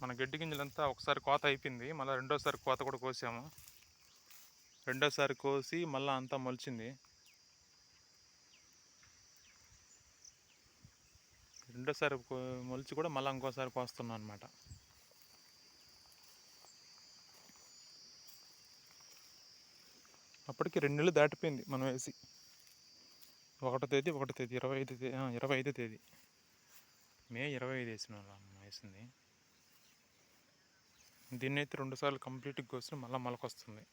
మన గడ్డి గింజలంతా ఒకసారి కోత అయిపోయింది, మళ్ళీ రెండోసారి కోత కూడా కోసాము. రెండోసారి కోసి మళ్ళీ అంతా మొలిచింది. రెండోసారి మొలిచి కూడా మళ్ళీ ఇంకోసారి కోస్తున్నాం అనమాట. అప్పటికి 2 నెలలు దాటిపోయింది మనం వేసి. 1వ తేదీ 25 తేదీ మే 25 వేసిన వేసింది. దీన్ని అయితే 2 సార్లు కంప్లీట్గా కోసి మళ్ళీ మొలకొస్తుంది.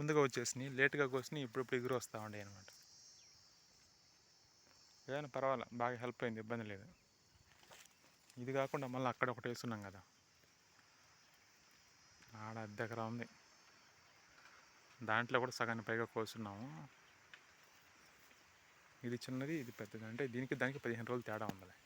ముందుగా వచ్చేసినాయి, లేట్గా కోసినాయి, ఇప్పుడు ఎగురు వస్తూ ఉండే అనమాట. ఏదైనా పర్వాలే, బాగా హెల్ప్ అయింది, ఇబ్బంది లేదు. ఇది కాకుండా మళ్ళీ అక్కడ ఒకటి వేస్తున్నాం కదా, ఆడ 1/2 ఎకరా ఉంది, దాంట్లో కూడా సగాన్ని పైగా కోస్తున్నాము. ఇది చిన్నది, ఇది పెద్దది, అంటే దానికి 15 రోజులు తేడా ఉందిలే.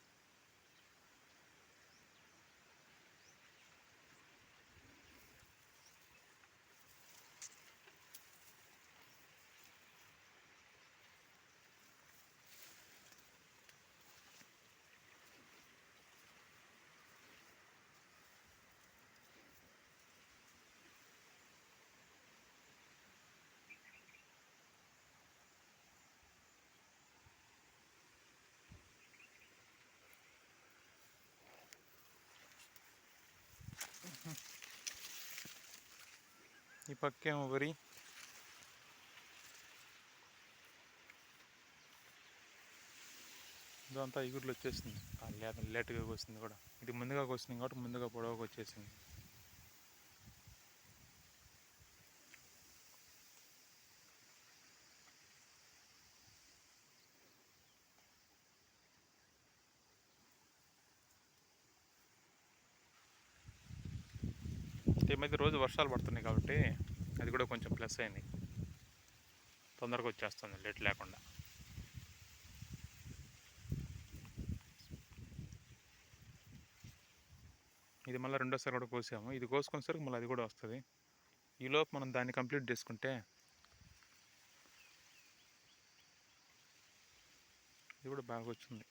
ఈ పక్కేమో వరి, ఇదంతా ఇగుర్లు వచ్చేసింది, లేట్గా కోసింది కూడా. ఇది ముందుగా కోసింది కాబట్టి ముందుగా పొడవుగా వచ్చేసింది. ఈ మధ్య రోజు వర్షాలు పడుతున్నాయి కాబట్టి అది కూడా కొంచెం ప్లస్ అయింది, తొందరగా వచ్చేస్తుంది లేట్ లేకుండా. ఇది మళ్ళీ రెండోసారి కూడా కోసాము, ఇది కోసుకునేసరికి మళ్ళీ అది కూడా వస్తుంది. ఈలోపు మనం దాన్ని కంప్లీట్ చేసుకుంటే ఇది కూడా బాగా వచ్చింది.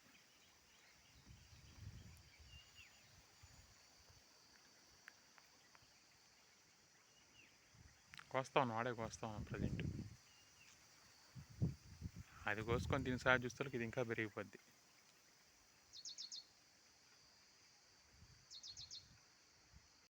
ఆడే కోస్తా ఉన్నాం ప్రజెంట్. అది కోసుకొని దీని సాగు చూస్తే ఇది ఇంకా పెరిగిపోద్ది.